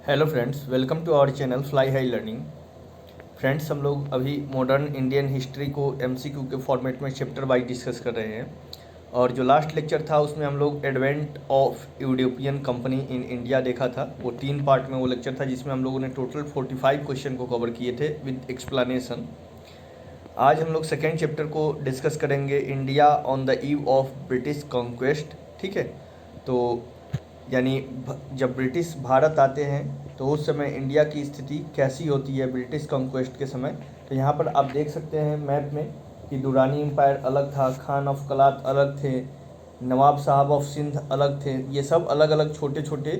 Hello friends, welcome to our channel fly high learning. Friends, हम लोग अभी modern Indian history को MCQ के फॉर्मेट में चैप्टर वाइज डिस्कस कर रहे हैं। और जो लास्ट लेक्चर था उसमें हम लोग advent of European company in India देखा था। वो 3 पार्ट में वो लेक्चर था जिसमें हम लोगों ने टोटल 45 क्वेश्चन को कवर किए थे विद एक्सप्लेनेशन। आज हम लोग सेकेंड चैप्टर को डिस्कस करेंगे, India on the eve of British conquest. ठीक है, तो यानी जब ब्रिटिश भारत आते हैं तो उस समय इंडिया की स्थिति कैसी होती है ब्रिटिश कॉन्क्वेस्ट के समय। तो यहाँ पर आप देख सकते हैं मैप में कि दुरानी एम्पायर अलग था, खान ऑफ कलात अलग थे, नवाब साहब ऑफ सिंध अलग थे। ये सब अलग अलग छोटे छोटे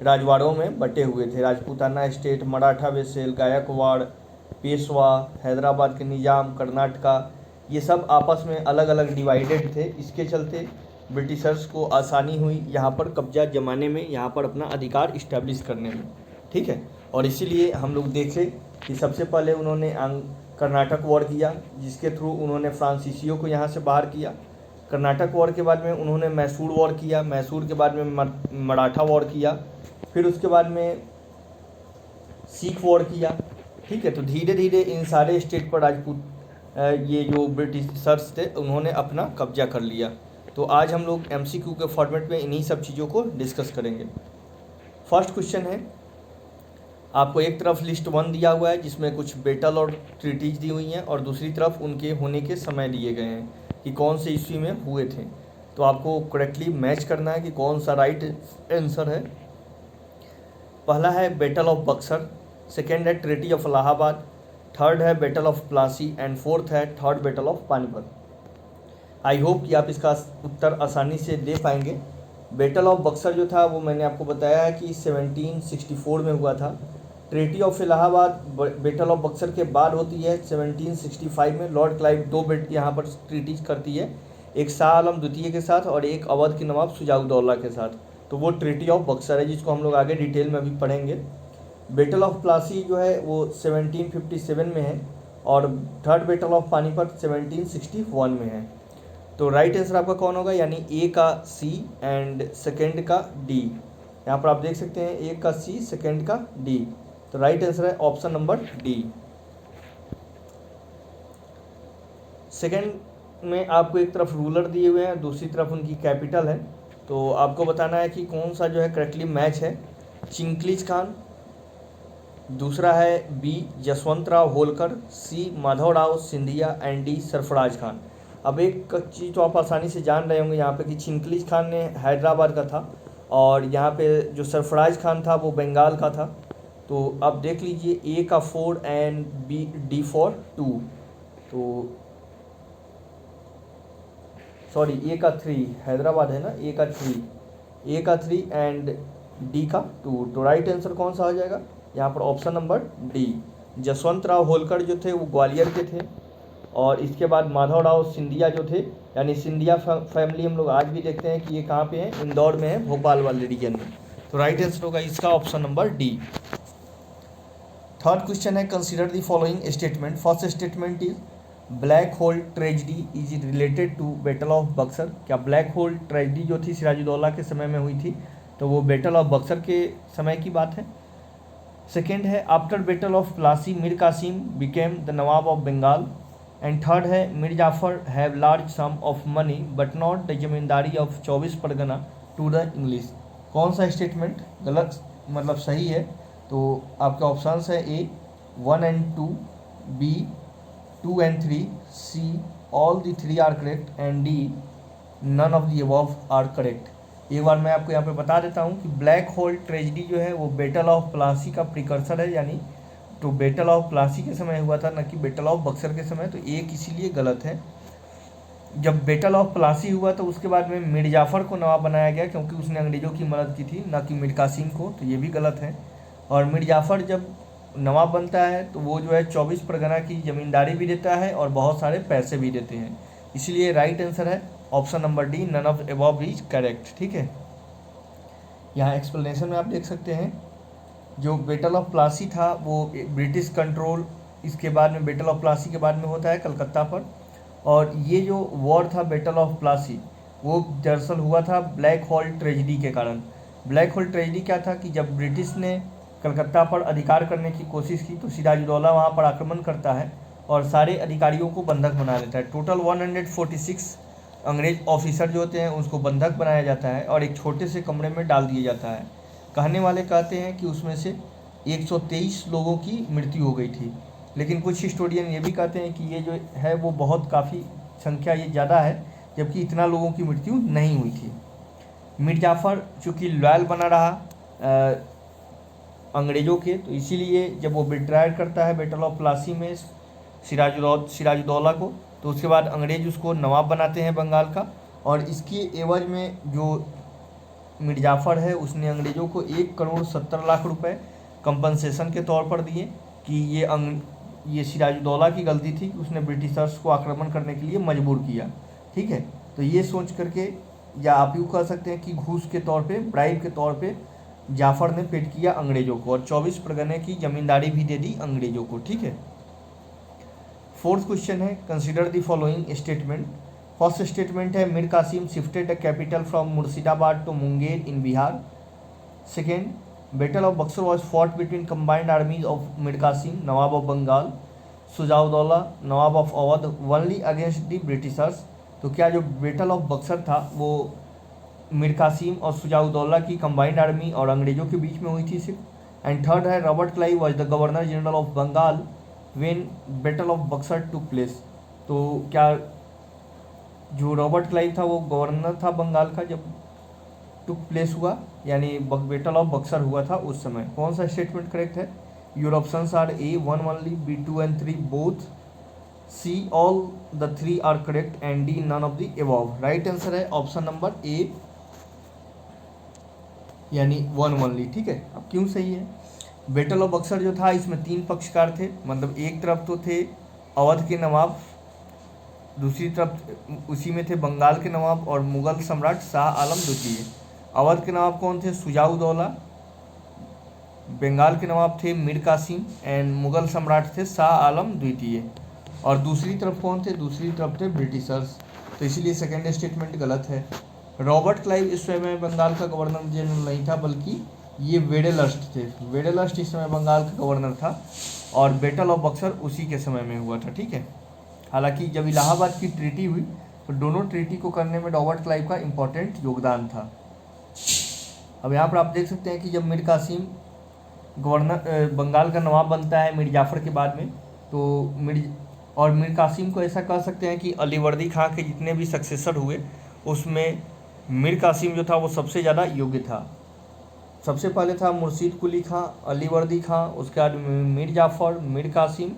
राजवाड़ों में बटे हुए थे। राजपूताना स्टेट, मराठा वेसेल, गायकवाड़, पेशवा, हैदराबाद के निज़ाम, कर्नाटका, ये सब आपस में अलग अलग डिवाइडेड थे। इसके चलते ब्रिटिशर्स को आसानी हुई यहाँ पर कब्जा जमाने में, यहाँ पर अपना अधिकार इस्टेब्लिश करने में। ठीक है, और इसीलिए हम लोग देखें कि सबसे पहले उन्होंने कर्नाटक वॉर किया, जिसके थ्रू उन्होंने फ्रांसीसियों को यहाँ से बाहर किया। कर्नाटक वॉर के बाद में उन्होंने मैसूर वॉर किया, मैसूर के बाद में मराठा वॉर किया, फिर उसके बाद में सिख वॉर किया। ठीक है, तो धीरे धीरे इन सारे स्टेट पर राजपूत ये जो ब्रिटिशर्स थे उन्होंने अपना कब्जा कर लिया। तो आज हम लोग एमसीक्यू के फॉर्मेट में इन्हीं सब चीज़ों को डिस्कस करेंगे। फर्स्ट क्वेश्चन है, आपको एक तरफ लिस्ट 1 दिया हुआ है जिसमें कुछ बैटल और ट्रीटीज दी हुई हैं, और दूसरी तरफ उनके होने के समय दिए गए हैं कि कौन से ईस्वी में हुए थे। तो आपको करेक्टली मैच करना है कि कौन सा राइट आंसर है। पहला है बैटल ऑफ बक्सर, सेकेंड है ट्रीटी ऑफ इलाहाबाद, थर्ड है battle of Plassey, and fourth है third battle of Panipat. I hope कि आप इसका उत्तर आसानी से दे पाएंगे। बैटल ऑफ बक्सर जो था वो मैंने आपको बताया है कि 1764 में हुआ था। Treaty of Allahabad battle of Buxar के बाद होती है 1765 में। लॉर्ड क्लाइव 2 यहाँ पर ट्रीटीज करती है, एक शाह आलम द्वितीय के साथ और एक अवध के नवाब शुजाउद्दौला के साथ। तो वो ट्रीटी ऑफ बक्सर है जिसको हम लोग आगे डिटेल में अभी पढ़ेंगे। बैटल ऑफ प्लासी जो है वो 1757 में है, और थर्ड बैटल ऑफ पानीपत 1761 में है। तो राइट आंसर आपका कौन होगा, यानी ए का सी एंड सेकेंड का डी। यहाँ पर आप देख सकते हैं ए का सी, सेकेंड का डी। तो राइट आंसर है ऑप्शन नंबर डी। सेकेंड में आपको एक तरफ रूलर दिए हुए हैं, दूसरी तरफ उनकी कैपिटल है। तो आपको बताना है कि कौन सा जो है करेक्टली मैच है। चिंकलीज खान, दूसरा है B Jaswantrao Holkar, C Madhavrao Scindia, and D Sarfaraz Khan. अब एक चीज़ तो आप आसानी से जान रहे होंगे यहाँ पे कि चिंकलीज खान ने हैदराबाद का था, और यहाँ पे जो सरफराज खान था वो बंगाल का था। तो अब देख लीजिए ए का 4 एंड बी डी फॉर 2, तो सॉरी ए का 3, हैदराबाद है ना, ए का 3, ए का 3 एंड डी का 2। तो राइट आंसर कौन सा हो जाएगा यहाँ पर, option number D. Jaswant Rao Holkar जो थे वो ग्वालियर के थे, और इसके बाद माधवराव सिंधिया जो थे, यानी सिंधिया फैमिली हम लोग आज भी देखते हैं कि ये कहाँ पे है, इंदौर में है, भोपाल वाले रीजन में। तो राइट आंसर होगा इसका option number D. Third question है, consider the following statement. First statement is black hole tragedy is related to battle of Buxar. क्या ब्लैक होल ट्रेजिडी जो थी सिराजुद्दौला के समय में हुई थी, तो वो बैटल ऑफ बक्सर के समय की बात है। सेकेंड है, after battle of Plassey Mir Kasim became the nawab of Bengal. And third है, Mir Jafar have large sum of money but not the zamindari of 24 Pargana to the English. कौन सा स्टेटमेंट गलत मतलब सही है, तो आपके ऑप्शंस है A 1 and 2, B 2 and 3, C all the 3 are correct, and D none of the above are correct. एक बार मैं आपको यहाँ पे बता देता हूँ कि ब्लैक होल ट्रेजिडी जो है वो बैटल ऑफ प्लासी का प्रिकर्सर है, यानी तो बैटल ऑफ प्लासी के समय हुआ था, न कि बैटल ऑफ बक्सर के समय। तो एक इसीलिए गलत है। जब बैटल ऑफ प्लासी हुआ तो उसके बाद में मीर जाफर को नवाब बनाया गया, क्योंकि उसने अंग्रेज़ों की मदद की थी, न कि मीर कासिम को। तो ये भी गलत है। और मीर जाफर जब नवाब बनता है तो वो जो है 24 परगना की ज़मींदारी भी देता है और बहुत सारे पैसे भी देते हैं। इसलिए राइट आंसर है option number D, none of above is correct. ठीक है, यहाँ एक्सप्लेनेशन में आप देख सकते हैं जो बैटल ऑफ प्लासी था वो ब्रिटिश कंट्रोल, इसके बाद में बैटल ऑफ प्लासी के बाद में होता है कलकत्ता पर। और ये जो वॉर था बैटल ऑफ प्लासी वो दरअसल हुआ था ब्लैक होल ट्रेजिडी के कारण। ब्लैक होल ट्रेजिडी क्या था कि जब ब्रिटिश ने कलकत्ता पर अधिकार करने की कोशिश की तो सिराजुद्दौला वहाँ पर आक्रमण करता है और सारे अधिकारियों को बंधक बना लेता है। टोटल 146 अंग्रेज ऑफिसर जो होते हैं उसको बंधक बनाया जाता है और एक छोटे से कमरे में डाल दिया जाता है। कहने वाले कहते हैं कि उसमें से 123 लोगों की मृत्यु हो गई थी, लेकिन कुछ हिस्टोरियन ये भी कहते हैं कि ये जो है वो बहुत काफ़ी संख्या ये ज़्यादा है, जबकि इतना लोगों की मृत्यु नहीं हुई थी। मीर जाफ़र चूँकि लॉयल बना रहा अंग्रेज़ों के, तो इसीलिए जब वो बिट्रायर करता है बैटल ऑफ प्लासी में सिराजुद्दौला को, तो उसके बाद अंग्रेज़ उसको नवाब बनाते हैं बंगाल का। और इसकी एवज में जो मीर जाफ़र है उसने अंग्रेज़ों को 1,70,00,000 रुपये कंपनसेशन के तौर पर दिए कि ये सिराजुद्दौला की गलती थी कि उसने ब्रिटिशर्स को आक्रमण करने के लिए मजबूर किया। ठीक है, तो ये सोच करके, या आप यूँ कह सकते हैं कि घूस के तौर पे, ब्राइब के तौर पे जाफ़र ने पेड किया अंग्रेज़ों को और 24 परगने की ज़मींदारी भी दे दी अंग्रेज़ों को। ठीक है, फोर्थ क्वेश्चन है consider the following statement. First statement है Mir Kasim shifted the capital from Murshidabad to Munger in Bihar. Second, battle of Buxar was fought between combined armies of Mir Kasim nawab of Bengal, Shujauddaula nawab of Awadh only against the Britishers. तो क्या जो बैटल ऑफ बक्सर था वो मीर कासिम और सुजाउद्दौला की combined army और अंग्रेज़ों के बीच में हुई थी सिर्फ। एंड थर्ड है Robert Clive was the governor general of Bengal when battle of Buxar took place. तो क्या जो रॉबर्ट क्लाइव था वो गवर्नर था बंगाल का जब टुक प्लेस हुआ, यानी बैटल ऑफ बक्सर हुआ था उस समय। कौन सा स्टेटमेंट करेक्ट है? Your options are A 1 only, B 2 and 3 both, C all the 3 are correct and D none of the above। Right answer है ऑप्शन नंबर A यानी 1 only। ठीक है, अब क्यों सही है? बैटल ऑफ बक्सर जो था इसमें 3 पक्षकार थे, मतलब एक तरफ तो थे अवध के नवाब, दूसरी तरफ उसी में थे बंगाल के नवाब और मुगल सम्राट शाह आलम द्वितीय। अवध के नवाब कौन थे? सुजाउद्दौला। बंगाल के नवाब थे मीर कासिम एंड मुगल सम्राट थे शाह आलम द्वितीय। और दूसरी तरफ कौन थे? दूसरी तरफ थे ब्रिटिशर्स। तो इसीलिए सेकेंड स्टेटमेंट गलत है। रॉबर्ट क्लाइव इस समय बंगाल का गवर्नर जनरल नहीं था, बल्कि ये वेडेलस्ट थे। वेडेलस्ट इस समय बंगाल का गवर्नर था और बैटल ऑफ बक्सर उसी के समय में हुआ था। ठीक है, हालांकि जब इलाहाबाद की ट्रीटी हुई तो दोनों ट्रीटी को करने में रॉबर्ट क्लाइव का इम्पोर्टेंट योगदान था। अब यहाँ पर आप देख सकते हैं कि जब मीर कासिम गवर्नर बंगाल का नवाब बनता है मीर जाफ़र के बाद में, तो मीर कासिम को ऐसा कह सकते हैं कि अलीवर्दी खां के जितने भी सक्सेसर हुए उसमें मीर कासिम जो था वो सबसे ज़्यादा योग्य था। सबसे पहले था मुर्शीद कुली खां, अलीवर्दी खां, उसके बाद मीर जाफ़र, मीर कासिम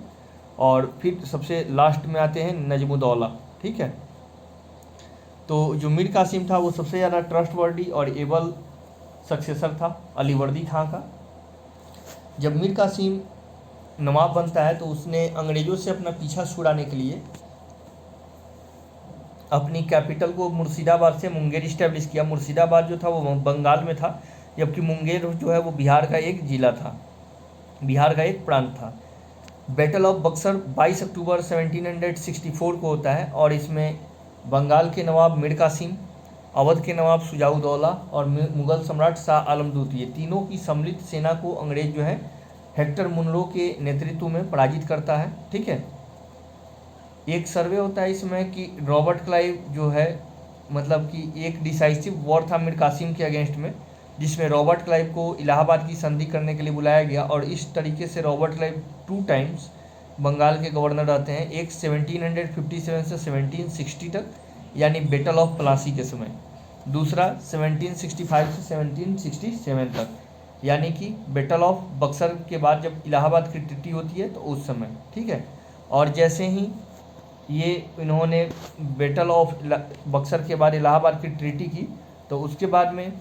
और फिर सबसे लास्ट में आते हैं नजमुद्दौला। ठीक है, तो जो मीर कासिम था वो सबसे ज़्यादा ट्रस्टवर्दी और एबल सक्सेसर था अलीवर्दी खां का। जब मीर कासिम नवाब बनता है तो उसने अंग्रेज़ों से अपना पीछा छुड़ाने के लिए अपनी कैपिटल को मुर्शिदाबाद से मुंगेर इस्टेब्लिश किया। मुर्शिदाबाद जो था वो बंगाल में था, जबकि मुंगेर जो है वो बिहार का एक ज़िला था, बिहार का एक प्रांत था। बैटल ऑफ बक्सर 22 अक्टूबर 1764 को होता है और इसमें बंगाल के नवाब मीर कासिम, अवध के नवाब सुजाउद्दौला और मुगल सम्राट शाह आलम द्वितीय तीनों की सम्मिलित सेना को अंग्रेज जो है हेक्टर मुनरो के नेतृत्व में पराजित करता है। ठीक है, एक सर्वे होता है इसमें कि रॉबर्ट क्लाइव जो है, मतलब कि एक डिसाइसिव वॉर था मीर कासिम के अगेंस्ट में, जिसमें रॉबर्ट क्लाइव को इलाहाबाद की संधि करने के लिए बुलाया गया और इस तरीके से रॉबर्ट क्लाइव 2 टाइम्स बंगाल के गवर्नर रहते हैं, एक 1757 से 1760 तक यानी बैटल ऑफ प्लासी के समय, दूसरा 1765 से 1767 तक यानी कि बैटल ऑफ बक्सर के बाद जब इलाहाबाद की ट्रीटी होती है तो उस समय। ठीक है, और जैसे ही ये इन्होंने बैटल ऑफ बक्सर के बाद इलाहाबाद की ट्रीटी की तो उसके बाद में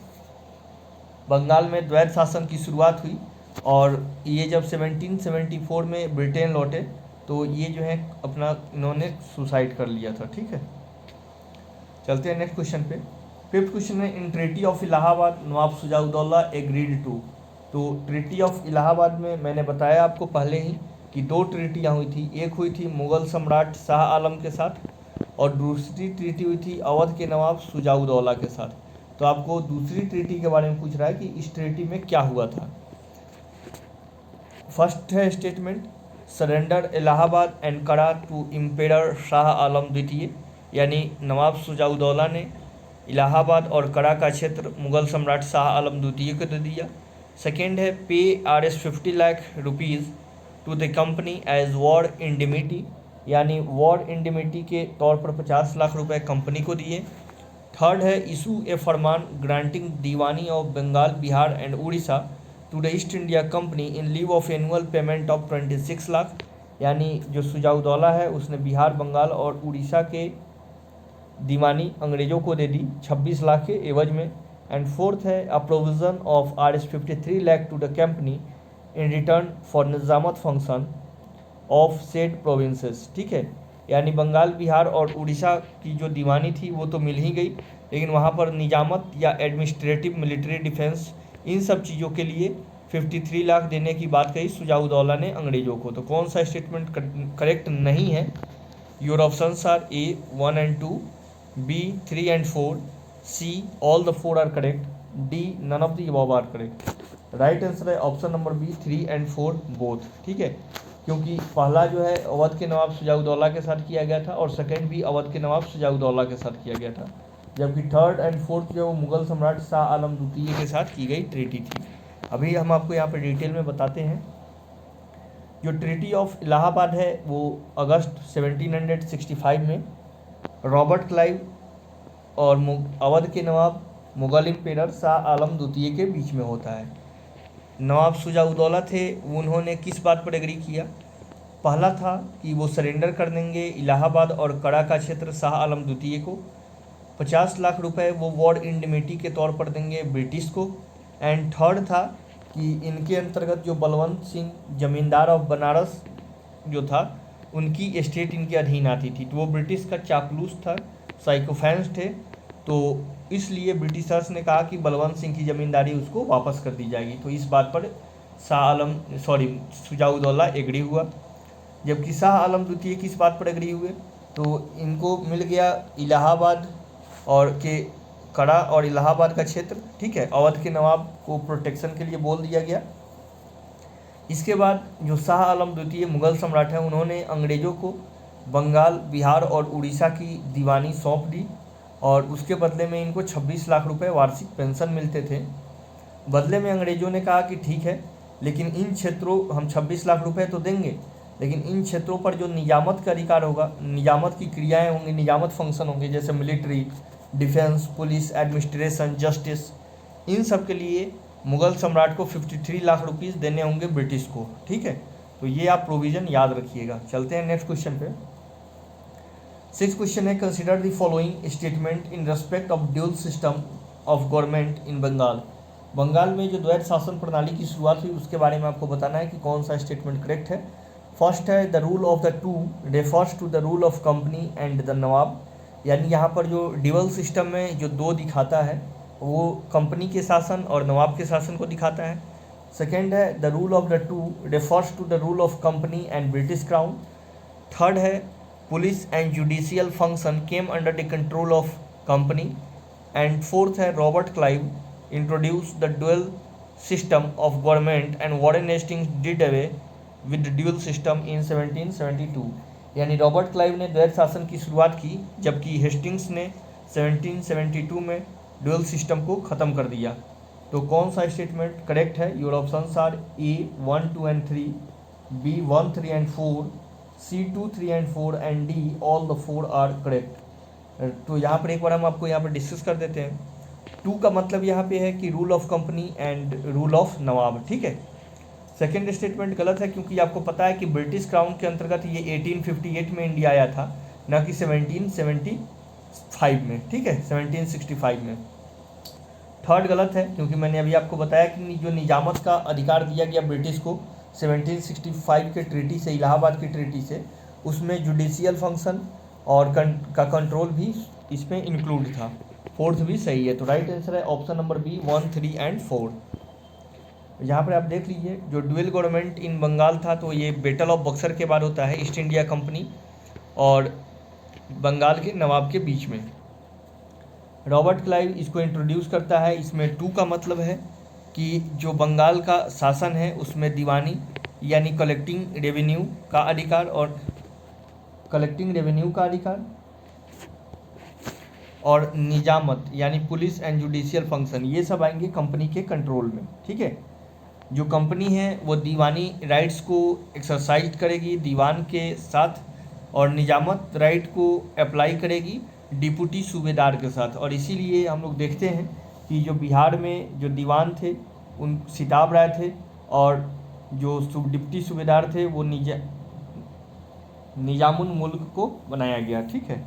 बंगाल में द्वैत शासन की शुरुआत हुई और ये जब 1774 में ब्रिटेन लौटे तो ये जो है अपना इन्होंने सुसाइड कर लिया था। ठीक है, चलते हैं नेक्स्ट क्वेश्चन पे। फिफ्थ क्वेश्चन है in treaty of Allahabad nawab Shujauddaula agreed to. तो ट्रीटी ऑफ इलाहाबाद में मैंने बताया आपको पहले ही कि 2 ट्रीटियाँ हुई थी। एक हुई थी मुगल सम्राट शाह आलम के साथ और दूसरी ट्रीटी हुई थी अवध के नवाब सुजाउद्दौला के साथ। तो आपको दूसरी ट्रीटी के बारे में पूछ रहा है कि इस ट्रीटी में क्या हुआ था। फर्स्ट है स्टेटमेंट, सरेंडर इलाहाबाद एंड कड़ा टू इम्पेरर शाह आलम द्वितीय, यानी नवाब शुजाउद्दौला ने इलाहाबाद और कड़ा का क्षेत्र मुगल सम्राट शाह आलम द्वितीय को दे दिया। सेकेंड है, pay Rs 50 lakh rupees to the company as war indemnity, यानी वॉर इंडिमिटी के तौर पर 50 लाख रुपए कंपनी को दिए। थर्ड है, issue a farman granting diwani of Bengal, Bihar and Orissa to the East India Company in lieu of annual payment of 26 lakh, यानी जो शुजाउद्दौला है उसने बिहार, बंगाल और उड़ीसा के दीवानी अंग्रेज़ों को दे दी 26 लाख के एवज में। एंड फोर्थ है, a provision of Rs 53 lakh to the company in return for nizamat function of said provinces, ठीक है, यानी बंगाल, बिहार और उड़ीसा की जो दीवानी थी वो तो मिल ही गई, लेकिन वहाँ पर निजामत या एडमिनिस्ट्रेटिव, मिलिट्री, डिफेंस, इन सब चीज़ों के लिए 53 लाख देने की बात कही शुजाउद्दौला ने अंग्रेज़ों को। तो कौन सा स्टेटमेंट करेक्ट नहीं है? Your options are A 1 and 2, B 3 and 4, C all the 4 are correct, D none of the above are correct. Right answer है option number B 3 and 4 both, ठीक है, क्योंकि पहला जो है अवध के नवाब शुजाउद्दौला के साथ किया गया था और सेकंड भी अवध के नवाब शुजाउद्दौला के साथ किया गया था, जबकि थर्ड एंड फोर्थ जो मुगल सम्राट शाह आलम द्वितीय के साथ की गई ट्रीटी थी। अभी हम आपको यहाँ पर डिटेल में बताते हैं। जो ट्रीटी ऑफ इलाहाबाद है वो अगस्त 1765 में रॉबर्ट क्लाइव और अवध के नवाब मुगल इम्पेरर शाह आलम द्वितीय के बीच में होता है। नवाब शुजाउद्दौला थे, उन्होंने किस बात पर एग्री किया? पहला था कि वो सरेंडर कर देंगे इलाहाबाद और कड़ा का क्षेत्र शाह आलम द्वितीय को, 50 लाख रुपए वो वॉर इंडिमिटी के तौर पर देंगे ब्रिटिश को। एंड थर्ड था कि इनके अंतर्गत जो बलवंत सिंह जमींदार ऑफ बनारस जो था उनकी एस्टेट इनके अधीन आती थी, तो वो ब्रिटिश का चापलूस था, साइकोफैंस थे, तो इसलिए ब्रिटिशर्स ने कहा कि बलवंत सिंह की ज़मींदारी उसको वापस कर दी जाएगी। तो इस बात पर शुजाउद्दौला एग्री हुआ। जबकि शाह आलम द्वितीय किस बात पर एग्री हुए? तो इनको मिल गया इलाहाबाद और के कड़ा और इलाहाबाद का क्षेत्र, ठीक है, अवध के नवाब को प्रोटेक्शन के लिए बोल दिया गया। इसके बाद जो शाह आलम द्वितीय मुगल सम्राट हैं उन्होंने अंग्रेज़ों को बंगाल, बिहार और उड़ीसा की दीवानी सौंप दी और उसके बदले में इनको 26 लाख रुपए वार्षिक पेंशन मिलते थे। बदले में अंग्रेज़ों ने कहा कि ठीक है, लेकिन इन क्षेत्रों हम 26 लाख रुपए तो देंगे, लेकिन इन क्षेत्रों पर जो निजामत का अधिकार होगा, निजामत की क्रियाएं होंगी, निजामत फंक्शन होंगे, जैसे military, defence, police, administration, justice, इन सब के लिए मुगल सम्राट को 53 लाख रुपीज़ देने होंगे ब्रिटिश को, ठीक है। तो ये आप प्रोविज़न याद रखिएगा। चलते हैं नेक्स्ट क्वेश्चन पे। 6th क्वेश्चन है, consider the following statement in respect of dual system of government in Bengal. Bengal में जो द्वैत शासन प्रणाली की शुरुआत हुई उसके बारे में आपको बताना है कि कौन सा स्टेटमेंट करेक्ट है। फर्स्ट है, the rule of the two refers to the rule of company and the nawab, यानी यहाँ पर जो ड्यूअल सिस्टम में जो दो दिखाता है वो कंपनी के शासन और नवाब के शासन को दिखाता है। सेकेंड है, the rule of the two refers to the rule of company and British crown. Third है, police and judicial function came under the control of company. And fourth है, Robert Clive introduce the dual system of government and Warren Hastings did away with dual system in 1772, यानी Robert Clive ने द्वैत शासन की शुरुआत की जबकि Hastings ने 1772 में ड्यूअल सिस्टम को ख़त्म कर दिया। तो कौन सा स्टेटमेंट करेक्ट है? Your options are A 1, 2 and 3, B 1, 3 and 4, C 2, 3 and 4 and D all the 4 are correct. तो यहाँ पर एक बार हम आपको यहाँ पर डिस्कस कर देते हैं। 2 का मतलब यहाँ पे है कि rule of company and rule of nawab, ठीक है। सेकेंड स्टेटमेंट गलत है क्योंकि आपको पता है कि ब्रिटिश क्राउन के अंतर्गत ये 1858 में इंडिया आया था, न कि 1775 में, ठीक है, 1765 में। थर्ड गलत है क्योंकि मैंने अभी आपको बताया कि जो निजामत का अधिकार दिया गया ब्रिटिश को 1765 के ट्रीटी से, इलाहाबाद की ट्रीटी से, उसमें जुडिशियल फंक्शन और का कंट्रोल भी इसमें इंक्लूड था। फोर्थ भी सही है, तो राइट आंसर है ऑप्शन नंबर बी 1, 3 and 4। यहाँ पर आप देख लीजिए, जो ड्यूअल गवर्नमेंट इन बंगाल था तो ये बैटल ऑफ बक्सर के बाद होता है, ईस्ट इंडिया कंपनी और बंगाल के नवाब के बीच में। रॉबर्ट क्लाइव इसको इंट्रोड्यूस करता है। इसमें 2 का मतलब है कि जो बंगाल का शासन है उसमें दीवानी यानी कलेक्टिंग रेवेन्यू का अधिकार, और कलेक्टिंग रेवेन्यू का अधिकार, और निजामत यानी पुलिस एंड जुडिशियल फंक्शन, ये सब आएंगे कंपनी के कंट्रोल में। ठीक है, जो कंपनी है वो दीवानी राइट्स को एक्सरसाइज करेगी दीवान के साथ, और निजामत राइट को अप्लाई करेगी डिप्टी सूबेदार के साथ। और इसीलिए हम लोग देखते हैं कि जो बिहार में जो दीवान थे उन सिताब राय थे, और जो डिप्टी सूबेदार थे वो निजामुल मुल्क को बनाया गया। ठीक है,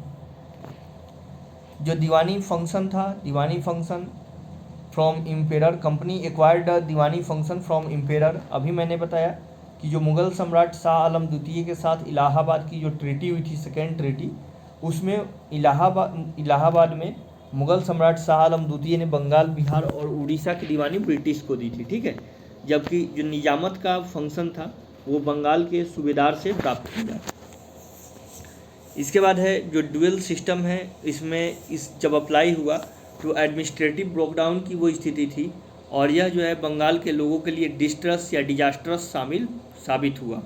जो दीवानी फंक्शन था, diwani function from emperor, company acquired diwani function from emperor. अभी मैंने बताया कि जो मुग़ल सम्राट शाह आलम द्वितीय के साथ इलाहाबाद की जो ट्रीटी हुई थी, सेकेंड ट्रीटी, उसमें इलाहाबाद में मुग़ल सम्राट शाह आलम द्वितीय ने बंगाल, बिहार और उड़ीसा की दीवानी ब्रिटिश को दी थी। ठीक है, जबकि जो निजामत का फंक्शन था वो बंगाल के सूबेदार से प्राप्त किया। इसके बाद है जो ड्यूअल सिस्टम है, इसमें जब अप्लाई हुआ तो एडमिनिस्ट्रेटिव ब्रेकडाउन की वो स्थिति थी, और यह जो है बंगाल के लोगों के लिए डिस्ट्रेस या डिजास्टरस साबित हुआ।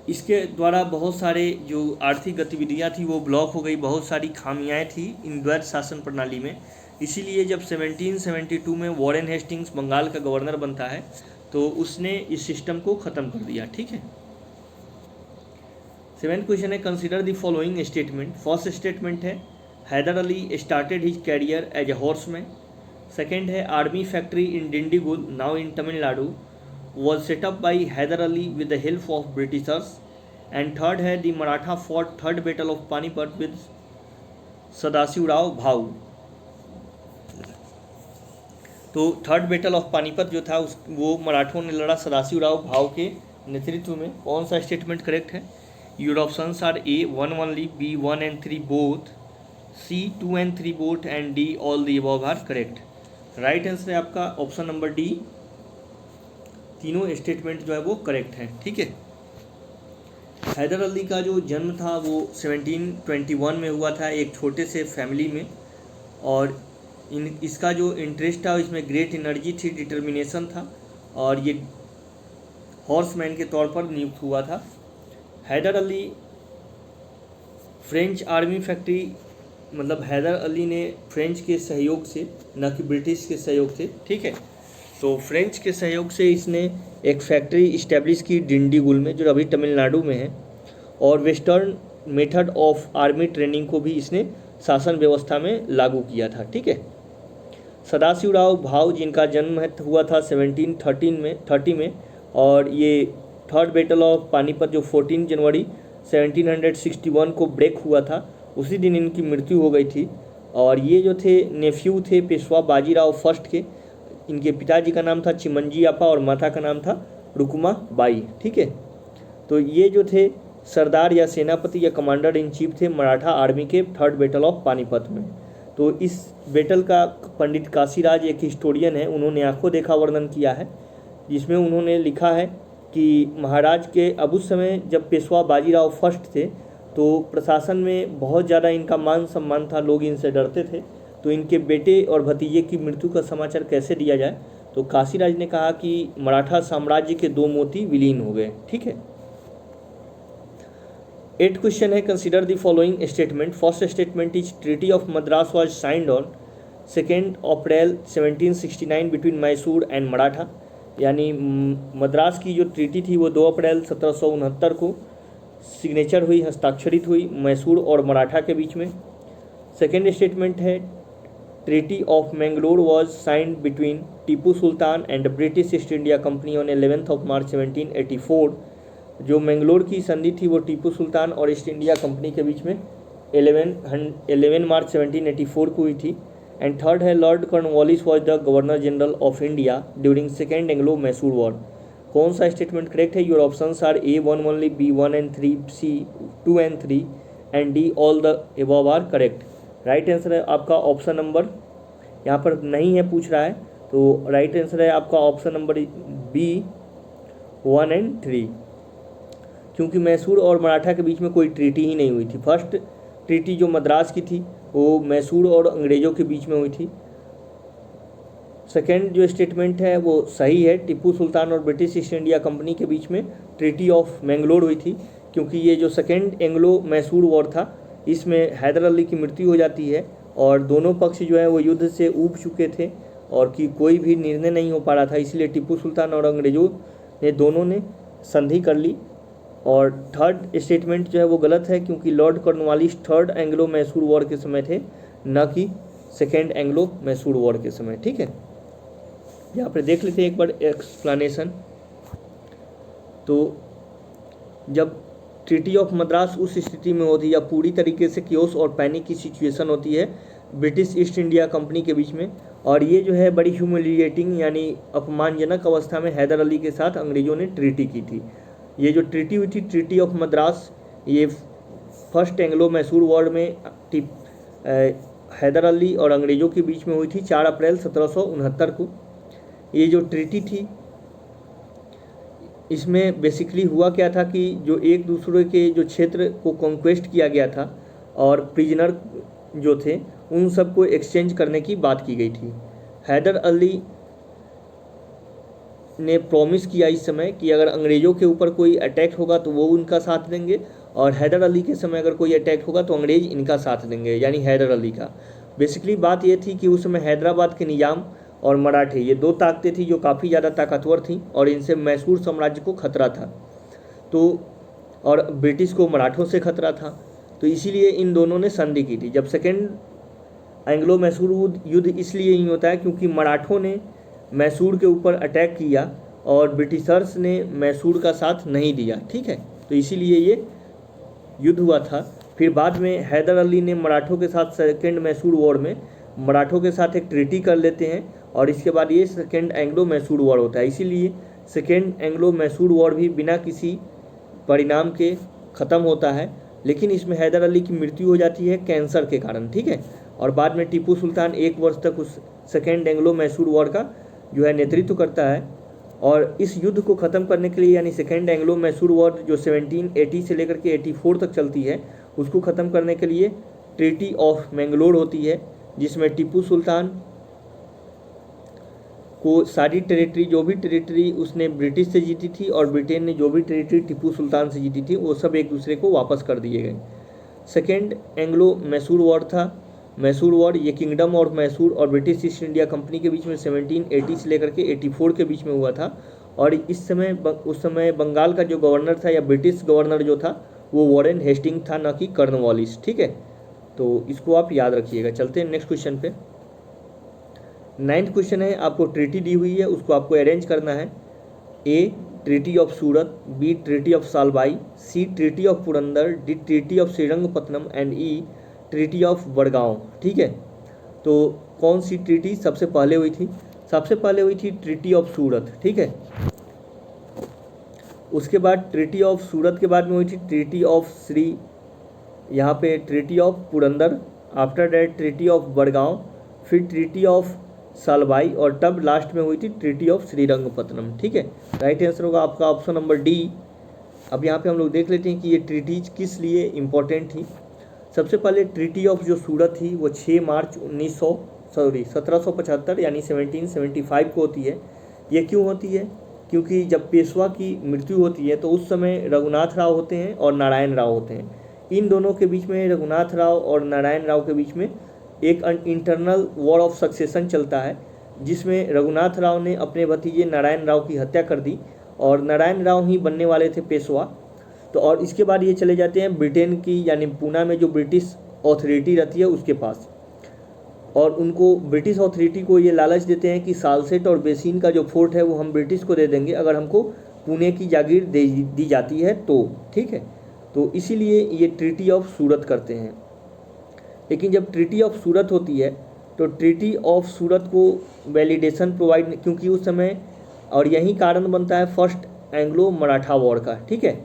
इसके द्वारा बहुत सारे जो आर्थिक गतिविधियां थी वो ब्लॉक हो गई, बहुत सारी खामियां थी इन द्वैत शासन प्रणाली में। इसीलिए जब 1772 में वॉरेन हेस्टिंग्स बंगाल का गवर्नर बनता है तो उसने इस सिस्टम को ख़त्म कर दिया। ठीक है, 7th क्वेश्चन है consider the following statement. First statement है Haidar Ali started his career as a horseman. Second है army factory in Dindigul now in Tamil Nadu was set up by Hyder Ali with the help of Britishers. And third है the Maratha fought third battle of Panipat with Sadashiv Rao भाऊ। तो third battle of Panipat जो था वो मराठों ने लड़ा सदाशिव राव भाऊ के नेतृत्व में। कौन सा स्टेटमेंट करेक्ट है? Your options are A 1 only, B 1 and 3 both, C 2 and 3 both, and D all the above are correct. Right answer है आपका ऑप्शन नंबर डी, तीनों स्टेटमेंट जो है वो करेक्ट हैं। ठीक है, हैदर अली का जो जन्म था वो 1721 में हुआ था एक छोटे से फैमिली में, और इसका जो इंटरेस्ट था इसमें ग्रेट एनर्जी थी, डिटर्मिनेशन था, और ये हॉर्समैन के तौर पर नियुक्त हुआ था। Haidar Ali French army factory, मतलब हैदर अली ने फ्रेंच के सहयोग से, न कि ब्रिटिश के सहयोग से, ठीक है, तो फ्रेंच के सहयोग से इसने एक फैक्ट्री इस्टेब्लिश की डिंडीगुल में जो अभी तमिलनाडु में है, और western method of army training को भी इसने शासन व्यवस्था में लागू किया था। ठीक है, सदाशिव राव भाऊ जिनका जन्म हुआ था 1730 में, और ये थर्ड बैटल ऑफ पानीपत जो 14 जनवरी 1761 को ब्रेक हुआ था, उसी दिन इनकी मृत्यु हो गई थी। और ये जो थे नेफ्यू थे पेशवा बाजीराव फर्स्ट के, इनके पिताजी का नाम था चिमंजी आपा और माता का नाम था रुकुमा बाई। ठीक है, तो ये जो थे सरदार या सेनापति या कमांडर इन चीफ थे मराठा आर्मी के थर्ड बैटल ऑफ पानीपत में। तो इस बैटल का पंडित काशीराज एक हिस्टोरियन है, उन्होंने आंखों देखा वर्णन किया है, जिसमें उन्होंने लिखा है कि महाराज के अब उस समय जब पेशवा बाजीराव फर्स्ट थे तो प्रशासन में बहुत ज़्यादा इनका मान सम्मान था, लोग इनसे डरते थे। तो इनके बेटे और भतीजे की मृत्यु का समाचार कैसे दिया जाए, तो काशीराज ने कहा कि मराठा साम्राज्य के 2 मोती विलीन हो गए। ठीक है, 8th क्वेश्चन है consider the following statement. First statement is treaty of Madras was signed on 2 April 1769 between Mysore and Maratha, यानी मद्रास की जो ट्रीटी थी वो 2 अप्रैल 1769 को सिग्नेचर हुई, हस्ताक्षरित हुई मैसूर और मराठा के बीच में। सेकेंड स्टेटमेंट है treaty of Mangalore was signed between Tipu sultan and British east India company on 11 मार्च 1784। जो मैंगलोर की संधि थी वो टीपू सुल्तान और ईस्ट इंडिया कंपनी के बीच में 11 मार्च 1784 को हुई थी। एंड थर्ड है Lord Cornwallis was the governor general of India during second Anglo Mysore war. कौन सा स्टेटमेंट करेक्ट है? Your options are A 1 only, B 1 and 3, C 2 and 3, and D all the above are correct. Right answer है आपका option number, यहाँ पर नहीं है पूछ रहा है, तो राइट आंसर है आपका ऑप्शन नंबर बी 1 and 3, क्योंकि मैसूर और मराठा के बीच में कोई ट्रीटी ही नहीं हुई थी। फर्स्ट ट्रीटी जो मद्रास की थी वो मैसूर और अंग्रेज़ों के बीच में हुई थी। सेकेंड जो स्टेटमेंट है वो सही है। टीपू सुल्तान और ब्रिटिश ईस्ट इंडिया कंपनी के बीच में ट्रीटी ऑफ मैंगलोर हुई थी, क्योंकि ये जो सेकेंड एंग्लो मैसूर वॉर था इसमें हैदर अली की मृत्यु हो जाती है और दोनों पक्ष जो है वो युद्ध से ऊब चुके थे और कि कोई भी निर्णय नहीं हो पा रहा था, इसलिए टीपू सुल्तान और अंग्रेज़ों ने दोनों ने संधि कर ली। और थर्ड स्टेटमेंट जो है वो गलत है, क्योंकि Lord Cornwallis third Anglo Mysore war के समय थे, न कि सेकेंड एंग्लो मैसूर वॉर के समय। ठीक है, यहाँ पर देख लेते हैं एक बार एक्सप्लेनेशन। तो जब ट्रीटी ऑफ मद्रास उस स्थिति में होती है या पूरी तरीके से क्योस और पैनिक की सिचुएशन होती है ब्रिटिश ईस्ट इंडिया कंपनी के बीच में, और ये जो है बड़ी ह्यूमिलिएटिंग यानी अपमानजनक अवस्था में हैदर अली के साथ अंग्रेज़ों ने ट्रीटी की थी। ये जो ट्रीटी हुई थी ट्रीटी ऑफ मद्रास, ये फर्स्ट एंग्लो मैसूर वॉर में हैदर अली और अंग्रेज़ों के बीच में हुई थी 4 अप्रैल 1769 को। ये जो ट्रीटी थी इसमें बेसिकली हुआ क्या था कि जो एक दूसरे के जो क्षेत्र को कॉन्क्वेस्ट किया गया था और प्रिजनर जो थे उन सबको एक्सचेंज करने की बात की गई थी। हैदर अली ने प्रॉमिस किया इस समय कि अगर अंग्रेज़ों के ऊपर कोई अटैक होगा तो वो उनका साथ देंगे, और हैदर अली के समय अगर कोई अटैक होगा तो अंग्रेज़ इनका साथ देंगे, यानी हैदर अली का। बेसिकली बात ये थी कि उस समय हैदराबाद के निज़ाम और मराठे ये 2 ताकतें थी जो काफ़ी ज़्यादा ताकतवर थीं और इनसे मैसूर साम्राज्य को खतरा था, तो और ब्रिटिश को मराठों से खतरा था, तो इसीलिए इन दोनों ने संधि की थी। जब सेकेंड एंग्लो मैसूर युद्ध इसलिए नहीं होता है क्योंकि मराठों ने मैसूर के ऊपर अटैक किया और ब्रिटिशर्स ने मैसूर का साथ नहीं दिया। ठीक है, तो इसीलिए ये युद्ध हुआ था। फिर बाद में हैदर अली ने मराठों के साथ सेकेंड मैसूर वॉर में मराठों के साथ एक ट्रीटी कर लेते हैं और इसके बाद ये सेकेंड एंग्लो मैसूर वॉर होता है। इसीलिए सेकेंड एंग्लो मैसूर वॉर भी बिना किसी परिणाम के ख़त्म होता है, लेकिन इसमें हैदर अली की मृत्यु हो जाती है कैंसर के कारण। ठीक है, और बाद में टीपू सुल्तान 1 वर्ष तक उस सेकेंड एंग्लो मैसूर वॉर का जो है नेतृत्व करता है। और इस युद्ध को ख़त्म करने के लिए यानी सेकेंड एंग्लो मैसूर वॉर जो 1780 से लेकर के 84 तक चलती है, उसको ख़त्म करने के लिए ट्रीटी ऑफ मैंगलोर होती है, जिसमें टीपू सुल्तान को सारी टेरिटरी जो भी टेरिटरी उसने ब्रिटिश से जीती थी और ब्रिटेन ने जो भी टेरिटरी टीपू सुल्तान से जीती थी वो सब एक दूसरे को वापस कर दिए गए। सेकेंड एंग्लो मैसूर वॉर था, मैसूर वॉर ये किंगडम और मैसूर और ब्रिटिश ईस्ट इंडिया कंपनी के बीच में 1780 से लेकर के 84 के बीच में हुआ था। और उस समय बंगाल का जो गवर्नर था या ब्रिटिश गवर्नर जो था वो वॉरेन हेस्टिंग था, न कि कॉर्नवालिस। ठीक है, तो इसको आप याद रखिएगा। चलते हैं नेक्स्ट क्वेश्चन पे। 9th क्वेश्चन है, आपको ट्रीटी दी हुई है, उसको आपको अरेंज करना है। A treaty of Surat, B treaty of Salbai, C treaty of Purandar, D treaty of Srirangapatnam and E treaty of Vadgaon. ठीक है, तो कौन सी ट्रीटी सबसे पहले हुई थी? सबसे पहले हुई थी ट्रीटी ऑफ सूरत। ठीक है, उसके बाद ट्रीटी ऑफ सूरत के बाद में हुई थी ट्रीटी ऑफ यहाँ पे treaty of Purandar, after that treaty of Wadgaon, फिर ट्रीटी ऑफ सालबाई और तब लास्ट में हुई थी ट्रीटी ऑफ श्रीरंगपत्तनम। ठीक है, राइट आंसर होगा आपका ऑप्शन नंबर डी। अब यहाँ पे हम लोग देख लेते हैं कि ये ट्रीटीज किस लिए इम्पोर्टेंट थी। सबसे पहले ट्रीटी ऑफ जो सूरत थी वो 6 मार्च 1775 यानी 1775 को होती है। ये क्यों होती है? क्योंकि जब पेशवा की मृत्यु होती है तो उस समय रघुनाथ राव होते हैं और नारायण राव होते हैं। इन दोनों के बीच में, रघुनाथ राव और नारायण राव के बीच में एक इंटरनल वॉर ऑफ सक्सेशन चलता है, जिसमें रघुनाथ राव ने अपने भतीजे नारायण राव की हत्या कर दी और नारायण राव ही बनने वाले थे पेशवा। तो और इसके बाद ये चले जाते हैं ब्रिटेन की यानी पूना में जो ब्रिटिश अथॉरिटी रहती है उसके पास, और उनको ब्रिटिश अथॉरिटी को ये लालच देते हैं कि सालसेट और बेसिन का जो फोर्ट है वो हम ब्रिटिश को दे देंगे अगर हमको पुणे की जागीर दी जाती है तो। ठीक है, तो इसीलिए ये ट्रीटी ऑफ सूरत करते हैं। लेकिन जब ट्रीटी ऑफ सूरत होती है तो ट्रीटी ऑफ सूरत को वैलिडेशन प्रोवाइड, क्योंकि उस समय और यही कारण बनता है फर्स्ट एंग्लो मराठा वॉर का। ठीक है,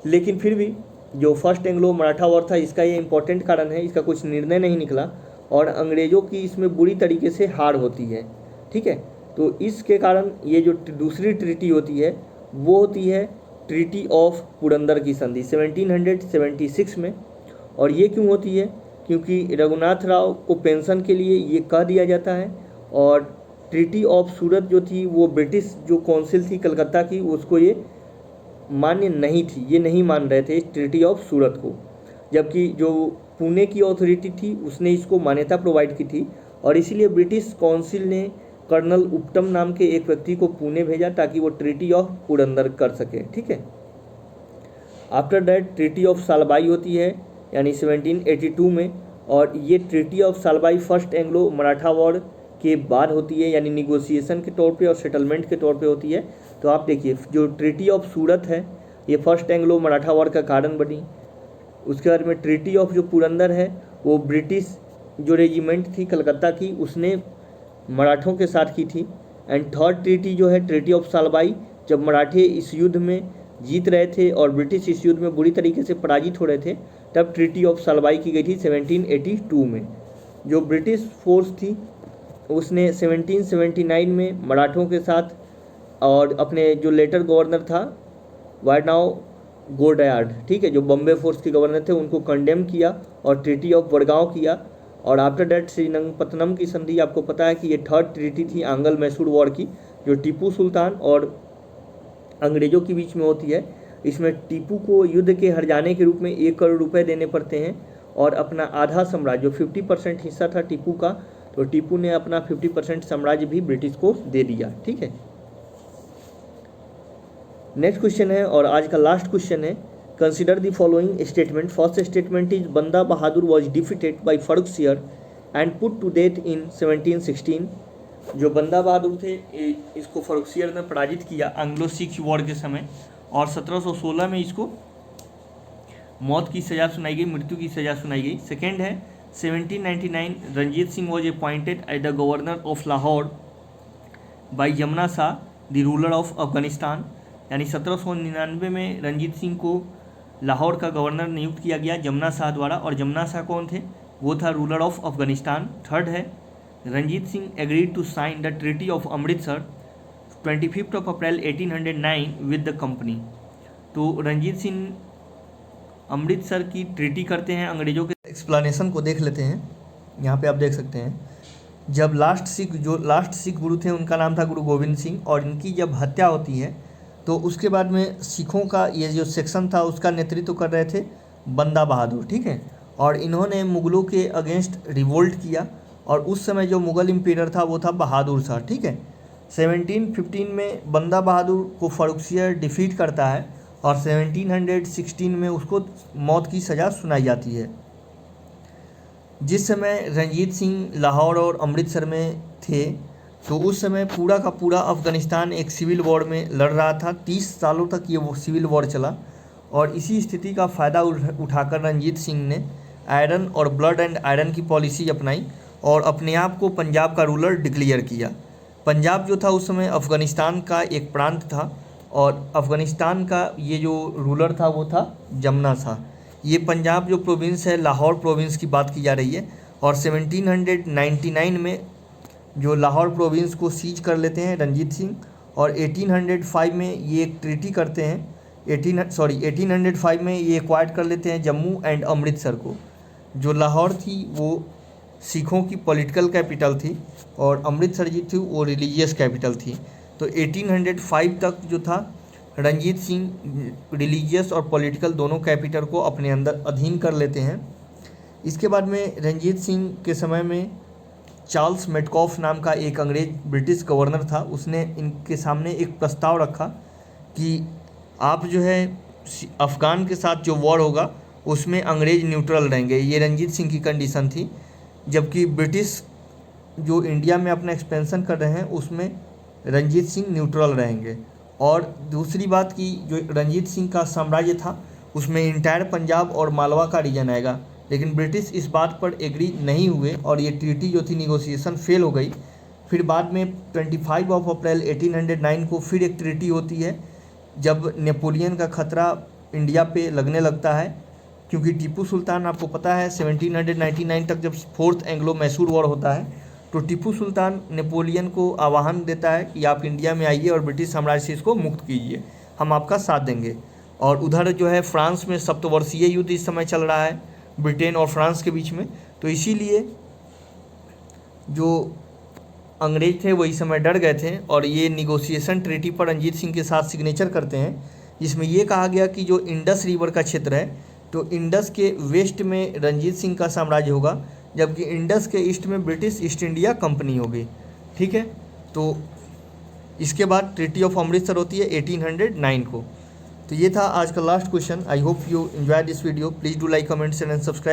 लेकिन फिर भी जो फर्स्ट एंग्लो मराठा वॉर था इसका ये इम्पोर्टेंट कारण है, इसका कुछ निर्णय नहीं निकला और अंग्रेज़ों की इसमें बुरी तरीके से हार होती है। ठीक है, तो इसके कारण ये जो दूसरी ट्रीटी होती है वो होती है ट्रीटी ऑफ पुरंदर की संधि 1776 में। और ये क्यों होती है? क्योंकि रघुनाथ राव को पेंशन के लिए ये कह दिया जाता है और ट्रीटी ऑफ सूरत जो थी वो ब्रिटिश जो काउंसिल थी कलकत्ता की, उसको ये मान्य नहीं थी, ये नहीं मान रहे थे इस ट्रीटी ऑफ सूरत को, जबकि जो पुणे की अथॉरिटी थी उसने इसको मान्यता प्रोवाइड की थी। और इसीलिए ब्रिटिश काउंसिल ने कर्नल उपटम नाम के एक व्यक्ति को पुणे भेजा ताकि वो ट्रीटी ऑफ पुरंदर कर सके। ठीक है, after that treaty of Salbai होती है यानी 1782 में, और ये treaty of Salbai first Anglo Maratha war के बाद होती है, यानी निगोसिएशन के तौर पे और सेटलमेंट के तौर पे होती है। तो आप देखिए जो ट्रीटी ऑफ सूरत है ये फर्स्ट एंग्लो मराठा वॉर का कारण बनी। उसके बाद में ट्रीटी ऑफ जो पुरंदर है वो ब्रिटिश जो रेजिमेंट थी कलकत्ता की उसने मराठों के साथ की थी। एंड थर्ड ट्रीटी जो है ट्रीटी ऑफ सालबाई, जब मराठे इस युद्ध में जीत रहे थे और ब्रिटिश इस युद्ध में बुरी तरीके से पराजित हो रहे थे, तब ट्रीटी ऑफ सालबाई की गई थी 1782 में। जो ब्रिटिश फोर्स थी उसने 1779 में मराठों के साथ और अपने जो लेटर गवर्नर था वारनाव गोडायार्ड, ठीक है, जो बॉम्बे फोर्स के गवर्नर थे, उनको कंडेम किया और ट्रीटी ऑफ वडगांव किया। और आफ्टर दैट श्रीरंगपत्तनम की संधि, आपको पता है कि ये थर्ड ट्रीटी थी आंग्ल मैसूर वॉर की, जो टीपू सुल्तान और अंग्रेज़ों के बीच में होती है। इसमें टीपू को युद्ध के हर जाने के रूप में 1 करोड़ रुपए देने पड़ते हैं और अपना आधा साम्राज्य जो 50% हिस्सा था टीपू का, तो टीपू ने अपना 50% साम्राज्य भी ब्रिटिश को दे दिया। ठीक है, नेक्स्ट क्वेश्चन है और आज का लास्ट क्वेश्चन है, consider the following statement. First statement is Banda Bahadur was defeated by Farrukhsiyar and put to death in 1716। जो बंदा बहादुर थे इसको फर्रुखसियर ने पराजित किया एंग्लो सिख वॉर के समय और 1716 में इसको मौत की सज़ा सुनाई गई, मृत्यु की सज़ा सुनाई गई। सेकेंड है 1799 Ranjit Singh was appointed as the governor of Lahore by Zaman Shah the ruler of Afghanistan, यानी 1799 में रंजीत सिंह को लाहौर का गवर्नर नियुक्त किया गया जमुना शाह द्वारा, और जमुना शाह कौन थे, वो था रूलर ऑफ अफगानिस्तान। थर्ड है Ranjit Singh agreed to sign the treaty of Amritsar 25 April 1809 with the company. तो रंजीत सिंह अमृतसर की ट्रीटी करते हैं अंग्रेजों के। एक्सप्लेनेशन को देख लेते हैं, यहाँ पे आप देख सकते हैं। जब लास्ट सिख गुरु थे उनका नाम था गुरु गोविंद सिंह, और इनकी जब हत्या होती है तो उसके बाद में सिखों का ये जो सेक्शन था उसका नेतृत्व कर रहे थे बंदा बहादुर। ठीक है, और इन्होंने मुग़लों के अगेंस्ट रिवोल्ट किया और उस समय जो मुग़ल इम्पीरियर था वो था बहादुर शाह। ठीक है, 1715 में बंदा बहादुर को फर्रुखसियर डिफीट करता है और 1716 में उसको मौत की सज़ा सुनाई जाती है। जिस समय रंजीत सिंह लाहौर और अमृतसर में थे तो उस समय पूरा का पूरा अफ़गानिस्तान एक सिविल वॉर में लड़ रहा था। 30 सालों तक ये वो सिविल वॉर चला और इसी स्थिति का फ़ायदा उठाकर रंजीत सिंह ने आयरन और ब्लड एंड आयरन की पॉलिसी अपनाई और अपने आप को पंजाब का रूलर डिक्लेयर किया। पंजाब जो था उस समय अफ़गानिस्तान का एक प्रांत था और अफ़गानिस्तान का ये जो रूलर था वो था जमुना शाह। ये पंजाब जो प्रोविंस है लाहौर प्रोविंस की बात की जा रही है, और 1799 में जो लाहौर प्रोविंस को सीज कर लेते हैं रंजीत सिंह, और 1805 में ये एक ट्रीटी करते हैं 1805 में ये एक्वायर्ड कर लेते हैं जम्मू एंड अमृतसर को। जो लाहौर थी वो सिखों की पॉलिटिकल कैपिटल थी और अमृतसर जी थी वो रिलीजियस कैपिटल थी। तो 1805 तक जो था रंजीत सिंह रिलीजियस और पॉलिटिकल दोनों कैपिटल को अपने अंदर अधीन कर लेते हैं। इसके बाद में रंजीत सिंह के समय में चार्ल्स मेटकॉफ नाम का एक अंग्रेज ब्रिटिश गवर्नर था, उसने इनके सामने एक प्रस्ताव रखा कि आप जो है अफ़गान के साथ जो वॉर होगा उसमें अंग्रेज न्यूट्रल रहेंगे। ये रंजीत सिंह की कंडीशन थी, जबकि ब्रिटिश जो इंडिया में अपना एक्सपेंशन कर रहे हैं उसमें रंजीत सिंह न्यूट्रल रहेंगे। और दूसरी बात कि जो रंजीत सिंह का साम्राज्य था उसमें इंटायर पंजाब और मालवा का रीजन आएगा, लेकिन ब्रिटिश इस बात पर एग्री नहीं हुए और ये ट्रीटी जो थी निगोसिएशन फेल हो गई। फिर बाद में 25 अप्रैल 1809 को फिर एक ट्रीटी होती है जब नेपोलियन का खतरा इंडिया पे लगने लगता है, क्योंकि टीपू सुल्तान आपको पता है 1799 तक जब फोर्थ एंग्लो मैसूर वॉर होता है तो टीपू सुल्तान नेपोलियन को आह्वान देता है कि आप इंडिया में आइए और ब्रिटिश साम्राज्य से इसको मुक्त कीजिए, हम आपका साथ देंगे। और उधर जो है फ्रांस में सप्तवर्षीय युद्ध इस समय चल रहा है ब्रिटेन और फ्रांस के बीच में, तो इसीलिए जो अंग्रेज थे वही समय डर गए थे और ये निगोशिएशन ट्रीटी पर रंजीत सिंह के साथ सिग्नेचर करते हैं, जिसमें ये कहा गया कि जो इंडस रिवर का क्षेत्र है तो इंडस के वेस्ट में रंजीत सिंह का साम्राज्य होगा, जबकि इंडस के ईस्ट में ब्रिटिश ईस्ट इंडिया कंपनी होगी। ठीक है, तो इसके बाद ट्रीटी ऑफ अमृतसर होती है 1809 को। तो ये था आज का last question. I hope you enjoy this video. Please do like, comment, share and subscribe.